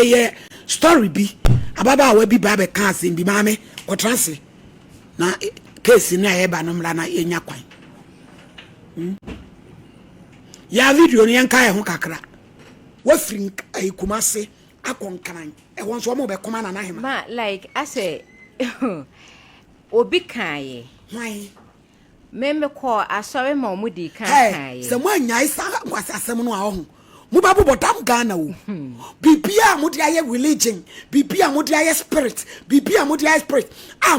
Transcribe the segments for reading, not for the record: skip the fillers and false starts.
ye story bi ababa we bi ba be kan asem bi maame o transe na case na ye ba no mra na enya kwan ya video ni yanka ho kakra wo fring ai kumase akonkan e won so mo be koma na hema ma like I say obi kan ye why me call asori ma omudi kan ye se mo anya isa kwase asem no a ho mo ba bobotam Ghana o bibia mo dia ye religion bibia mo dia ye spirit bibia mo dia spirit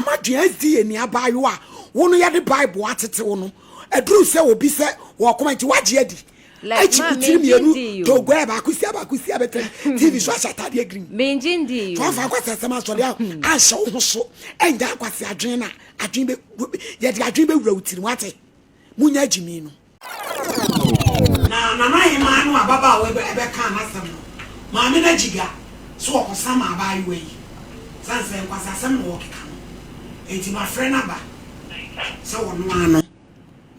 ma dia zi eni abayo a wo no ye the bible atete wo no eduru se obi se wo comment waje adi like ma menjindi to go eba kusia betre TV so ashatade green menjindi so fa kwase asem asori a ahye wo so enja kwase adwen na adwen be ye de adwen be wura utiri wate munya agimi no na hima no ababa we be kan asem no ma me na jiga so okosama abayi we sanse nkwasa asem no okeka no enti ma friend aba so wono ano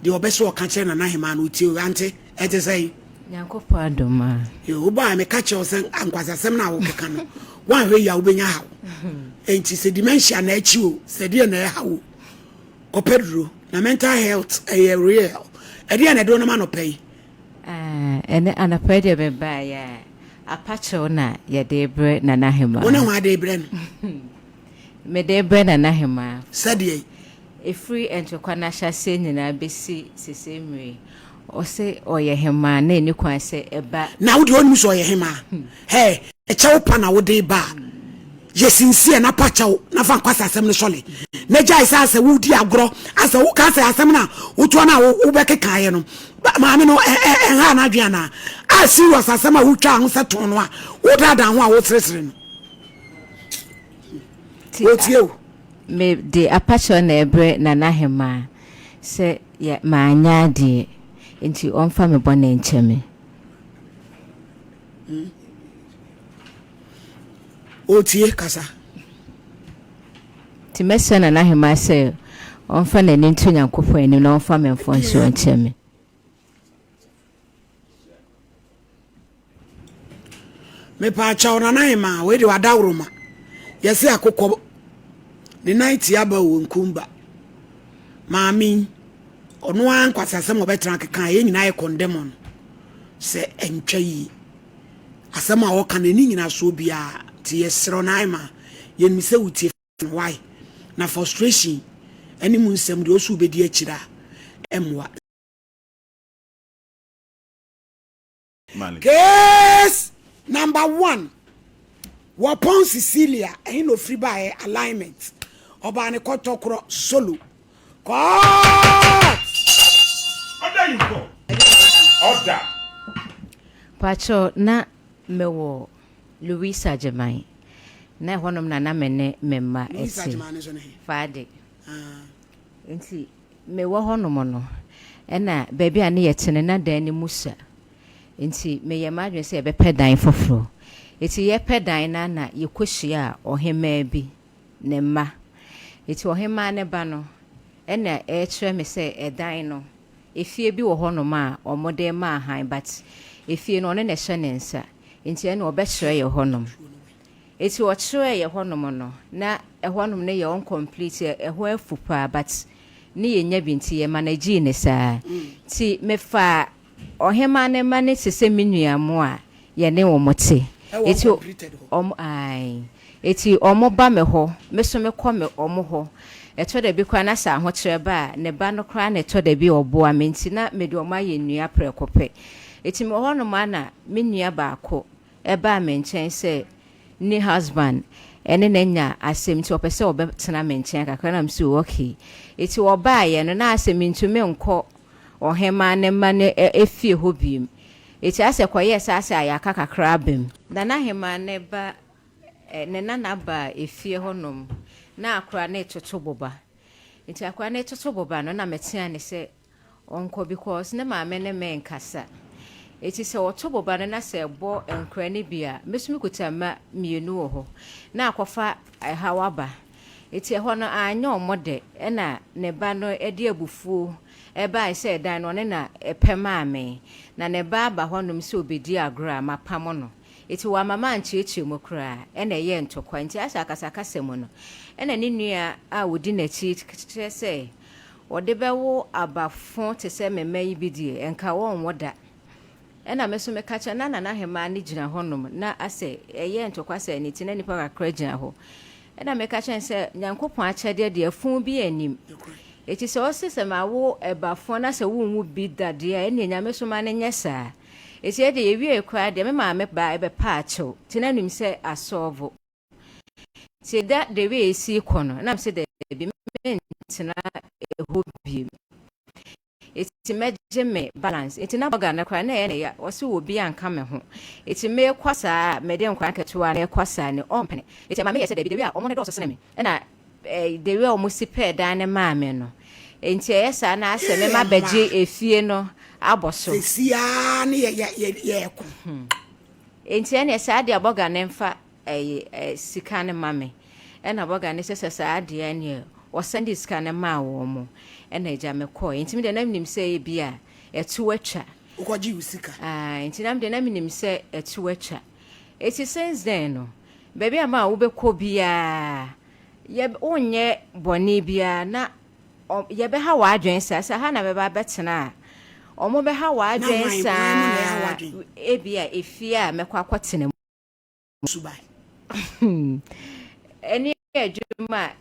de obeso oka kire na hima no ti o ante ete say Nyankopɔ adoma yo ba me ka kire o se nkwasa asem na okeka no wan hwe ya obenya ha enti se dementia na achi o se de na ha o opedro na mental health real ede na do no ma no pay ene anapede be ba ya apacho na ye de bre na nahema wona ho ade bre no me de bre na nahema sade efri entokwa na hyase nyina besi sesemre o se oye hema na eni kwan se eba na wo de onum so oye hema he e chewo pa na wo de ba yesinsie na pacho na fa kwasa asem no sole na jai sa se wo di agro asa wo ka sa asem na wo to na wo be keka ye no maame no ha na adwana a serious asem a wo twa ho seto no a wo dada ho a wo tresere no wo tie me de apacho na ebre na nahema se ya maanya de enti onfa me bona ncheme o tie kasa ti mesa na nahema se onfa na ni ntu Nyankopɔ ani na onfa me mfo nso ncheme me pa cha ona nahema we de wadawroma yesi akokɔ the night yaba wo nkumba maami ono an kwasasem obetra keka ye nyina ye condemn on se entwa yi asem a wo kan ni nyina so bia ti yesro naima ye nmi se wutie why na frustration ani mu nsem de osu bedi akira emwa case number 1 wapon Cecilia in no free by alignment oba ne kotokro solo court order you go order pacho na mewo Louisa Jamai na honom na mene memma esi fade enti mewo honom no ena baby a ne yetene na dan ni musa enti meye madwen se be pedan foforo eti ye pedan na yekohia ohema bi ne ma eti ohema ne ba no ena kire me se edan no efie bi wo honom a omode ma han but efie no ne ne hye ne nsa enti ena obekire ye honom eti wo kire ye honom no na honom ne ye on complete ho afupa but ne ye nya binti ye manage ne saa ti mefa ohema ne ma ne sese menuamo a ye ne wo mote eti eti omo ba me ho meso me kɔ me omo ho eto de bi kwa na sa ho kire ba ne ba no kra na eto de bi obo amenti na me de omo aye nua prekope eti me ho no ma na me nua ba ko e ba me nchen se ni husband ene na nya asem ti opese obetena me nchen kakra na msi okay eti oba ye no na asem ntumi nkɔ ohema ne ma ne efie ho biem eti ase koye sase ayaka kakra abem na hema ne ba ne na ba efie honom na akra na etoto boba eti akra na etoto boba no na metia ne se onko because ne maame ne men kasa eti se oto boba no na se bo enkra ne bia mesumi kutama mienu ho na akofa hawaba eti ho no anya omode na ne ba no edi abufuo eba ise dan no ne na epema ame na ne ba ba honom se obedi agra mapam no iti wa mama nchichi mu kra ena ye ntokwa nti asa kasa mu no ena ne nua a wodi na chi kire se wode bewo abafo te se mema yi bidie enka won woda ena meso meka cha na hema ne gina honom na ase eye ntokwa se ni tina nipa kakra gina ho ena meka cha se nyankopon achede de afun bi anim eti se osese ma wo ebafo na se wo bi dade ena nyameso ma ne nyesa eti e de yewie kwa de me ma me ba ebe paacho tina nim se asolve ti da de we esi kono na se de bi tina ehobi eti meje me balance eti na boga na kwa na ya wose wo bi anka me ho eti me kwasa me de nkwa ketewa na kwasa ne ompene eti ma me yese de bi de we a omo ne do so sene me na de we omo si pe dan ne ma me no enti yesa na ase me ma beje efie no aboso sesia ne ye ko enti ene sa de boga ne mfa sika ne ma me ena boga ne sese sa de ene o send sika ne ma wo mo ena eja me ko enti me de na minim se bia etu atwa ukoji usika enti na me de na minim se etu atwa eti since then no baby ama wo be ko bia ye onye boni bia na ye be ha wa adwen sa ha na be ba betena omo be ha wa adwen sa bia efia mekwa kwatene subai eni adwuma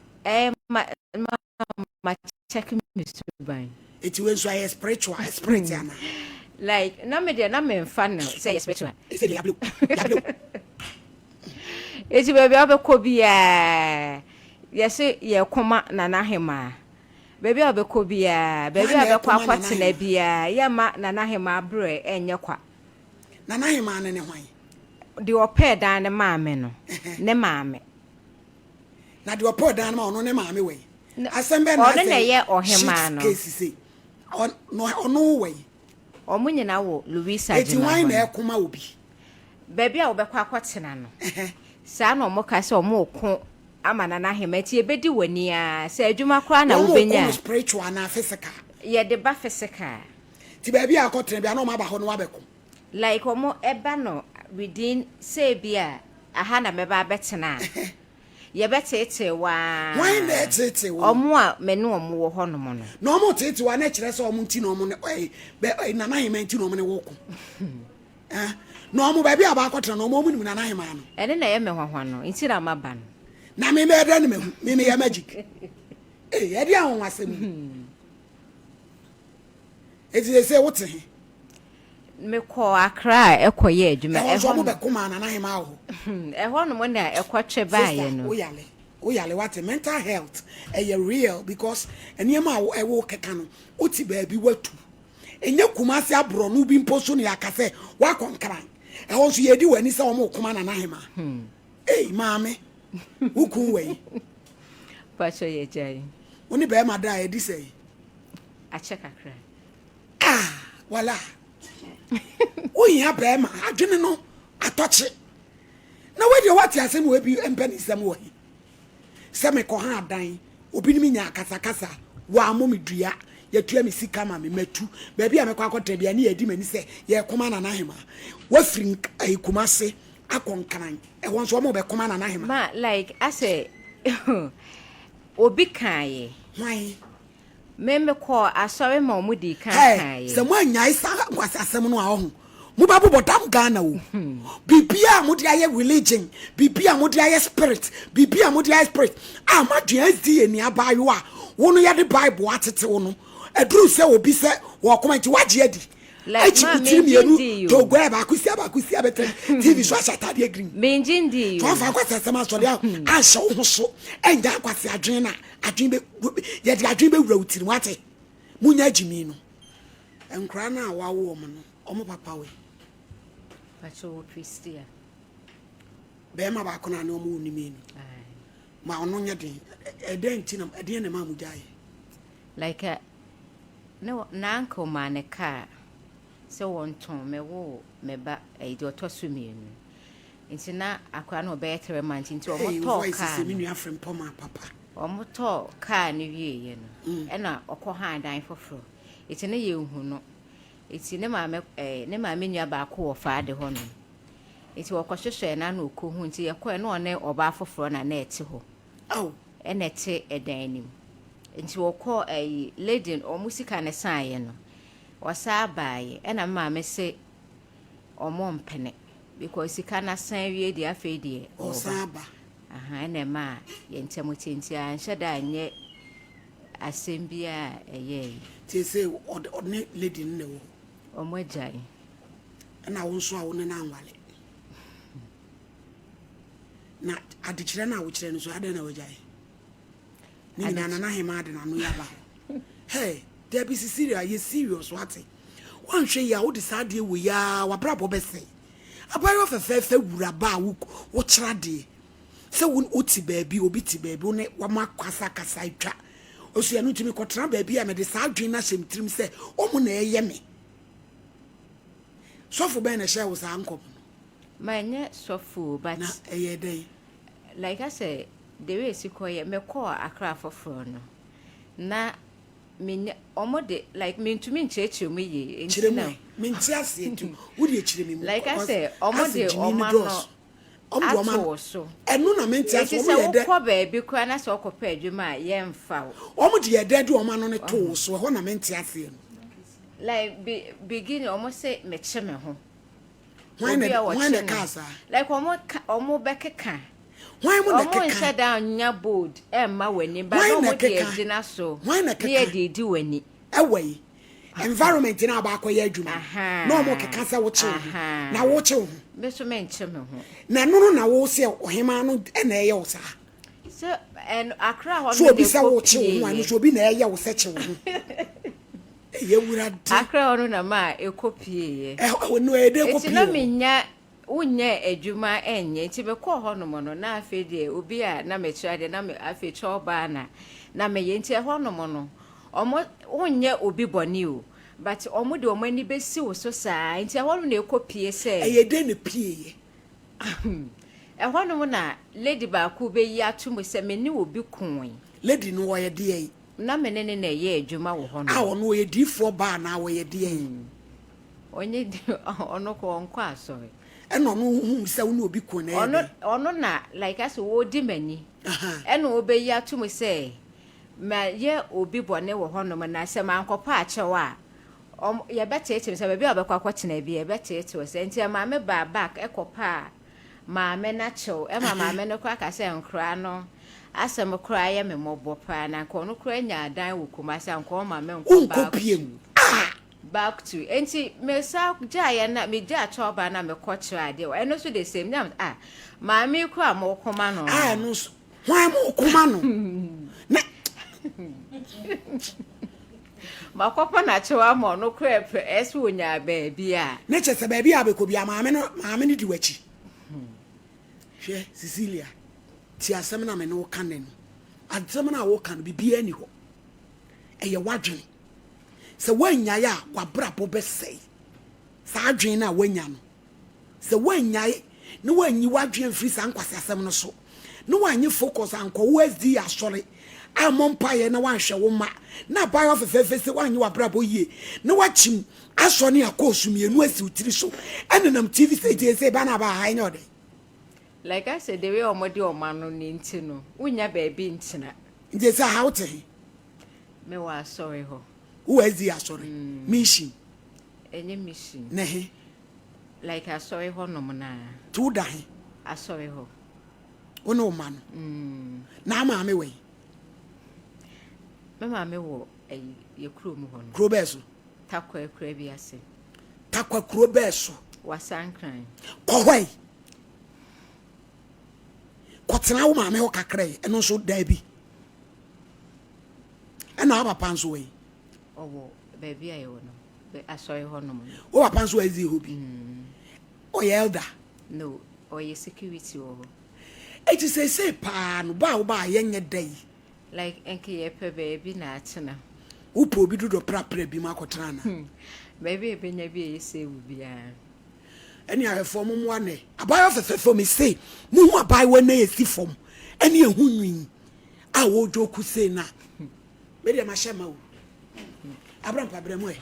ma check me subai it when so I spiritual ana like na me de na me mfa no say spiritual say diablo eti baby obekọ bia yesi ye koma na hema baby obekọ bia baby obekọ akwatena bia ye ma na hema bre enye kwa na hema ne hwan de ope dan ne maame no ne maame na de ope dan ma ono ne maame we asembe na ono na ye ohema no ono we omunyina wo Louisa eti hwan na ekoma obi baby a obekọ akwatena no sa na omoka se omoko ama na hema ti ebedi wani a se adwuma kra na wo benya spiritual na physical ye de ba physical ti baby akotena bia na o ma ba ho no wabeko like omo eba no within say bia aha na meba betena ye betete wa why na tete wo omo a me no omo wo ho no mo no na omo tete wa na kire se omo nti na omo ne na hema nti na omo ne woko na omo baby aba akotena na omo nim na hema no ene na ye me hwahwa no nti na maba no na me me da ne me me ya magic ye dia ho wasem eti se wote he me ko akra ekoye adwuma ho mo be kuma na hema ho ho no mo na ekotwe baaye no oyale what mental health real because eniema ewo keka no oti baabi watu enye kumase abro no bi mposo ne akase wa konkran ho so yedi wani se o mo kuma na hema maame ukun we pacho ye jai oni be ma da edi sei a check akra wala oyin be ma adwene no atoche na we de what asem we bi empani sam wo hi se me ko ha adan obi ni nya kasa wa mo medua ya tua me sika ma me matu ba bia me kwa akota bia ni edi mani se ye koma na hema wa firi kumase akonkran won so mo be koma na hema ma like I say obi kaye why me ko asori ma omudi kan kaye se mo anya isa kwasasem no a ho mo ba bobodam Ghana o bibia mo de aye religion bibia mo de aye spirit bibia mo de aye spirit ma dua di eni abayo a wono ya de bible atete wono aduru se obi se wo koma nti waje adi like ma me to go ba kusia betre TV so ashata de green me njindi to fa kwasasem aso de a sha wo so enja kwase adwen na adwen be ye de adwen be wura utiri wate munya jimi no enkra na wawo mo no omo papa we pacho Christia be ma ba kona na omo onimi no ma ono nya den edenti na eden na ma mujaye like no na uncle man car so wonton me wo me ba e de otoso mienu nti na akwa na obe 3 months nti o moto car se minu afrem poma papa o moto car ni wieye no e na okọ han dan foforo iti ne ye hu no iti ne maame nua ba ko wo faade ho no Iti wakɔhwehwɛ na no ko hu nti yɛkɔ na ɔne ɔba afoforo na na ɛte hɔ. Aw. Ɛna ɛte ɛdan nim. Nti wɔkɔ lady ɔmo sika ne saaye no. Wɔsa baaye ɛna maame se ɔmo mpene because sika na san wie di afei die Osaba. Aha ɛna ma yɛntɛm tenti anhyɛ da anyɛ asɛm bi a ɛyɛ. Ti say ɔne lady ne wo. Ɔmo agyae. Ɛna wo nso a wo ne na anwale. Na adikyire na wo kyerɛ no so ade na wagyae. Ni na na hema ade na no yaba. Hey, there be serious, you serious what? One hwe ya wo de saade wo ya wa brabo be sei. Abayo fefefe wuraba wo kyera de. Se wo oti baabi obi ti baabi wo ne wa makwasa kasa atwa. Osu ya no timi kotra baabi a me de saadwen na hyem tirim se omo na eye me. Sofo be na hye wo sa ankop. Manye sofo but Na eye dey. Like I say, the way sikoye me call Accra for no. Na me omode like me to me ncheche mu ye Chire mu me ntiase tu wo de chire me mu. Like I say omode omano omdo so enu na me ntiase wo ye de ko ba bi kwa na se okopa adwuma ye mfa omode ye de omano ne to so ho na me ntiase no. Like begin almost say me che me ho. When the casa like omo bekeka. Why mo na keka? Omo shut down nya board e ma wani ba no mo de agina so. Why na keka? Ne di wani. Away. Environment na ba akoye adwuma. No mo keka se wo che. Na wo che ho. Me so me nche me ho. Na no na wo se ohema no e na eye wo sa. So and Accra ho so obi se wo che ho anu so obi na eye wo se che ho. Ye wura de. Accra ho na ma ekopie ye. No e de kopie. Eti na menya unye adwuma enye nti be kɔ hɔ no mo no na afi de obi a na me kyerɛ de na me afi choba na me ye nti hɔ no mo no ɔmo unye obi bɔni o but ɔmo de ɔmo ani besi wo so saa nti hɔ no na ekopie sɛ ye de ne pie ye. Hɔ no mo na lady ba ku be yi atum sɛ me ni obi kun Lady no wo ye de yi na me ne na ye adwuma wo hɔ no a ono ye D4 ba na wo ye de yi onye ono ko onko asɔre eno no hu se wo no obi kun na ono na like as wo di mani eno obeyi atum sɛ ma ye obi bɔne wo hɔ no na sɛ ma nkɔpa akyɛwa ye betetem sɛ baabi a obekwa kwotena bi ye betetem sɛ nti ma me ba back ekɔpa ma me na kyɛw e ma me no kwa ka sɛ nkra no asɛm kra ye me mɔbɔ pa na nkɔ no kra nya adan wo kuma sɛ nkɔ ma me nkɔ back to enti me sa gya na me gya choba na me kɔkyerɛ ade wa eno so the same na ma me kra mo koma no no so hwan mo koma no na ma kɔpa na kyɛwa mo no kra esu onya baabi a na kyɛ sɛ baabi a bɛkɔ bia maame no di wachi hwɛ Cecilia ti asɛm na me no ka ne no asɛm na wo ka no bibia ni hɔ ɛyɛ wadwene sɛ wanyae a wabrabo bɛsɛe saa adwene na wanya no sɛ wanyae na wanyi wadwene firi saa nkwase asɛm no so na wanyi focus ankɔ wo asdi asɔre amompa ye na wanhwɛ wo ma na bayo fefefe se wanyi wabrabo yie na wachim asɔ ne akɔsu mienu asi utiri so ɛnenam TV say ba na ba ha nyode. Like I said, the way omodi omano ni nti no unya baabi ntina nje say how te me wa sorry ho wo azi asɔre mission enye mission ne he like asɔre ho no na tu da he asɔre ho ono ma no na ma me we me ma me wo ye kuro mu ho no kuro beso takwa kura bi ase takwa kuro beso wasankran kohwai kotena wo ma me ho kakrai eno so da bi ena aba panso we owo baby ayo no be asɔre ho no wo papa nso azi hobi o ye elder no o ye security wo it is say pa no ba wo ba ye nye dai like enke ye pe baby na atena wo po bi do prapra bi ma kotena na baby e benya bi ye say wo bia eni ahefo mo mo ane abayo fefefo me say mu hu abayo na ye si fom eni ehu nwin a wo joku say na me de ma shema wo Abraham Pabremo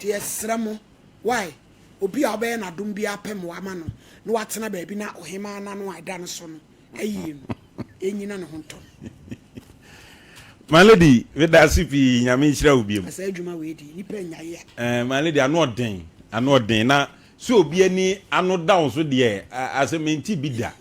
ti esramo why obi a obey na dum bi apem wa ma no na watena ba bi na ohema na no ada no so no ayi no enyina ne ho to my lady we da sipi nyame hira obiem asa adwuma we di nipa nyaye my lady ano den na so obi ani ano down so de asem enti bi da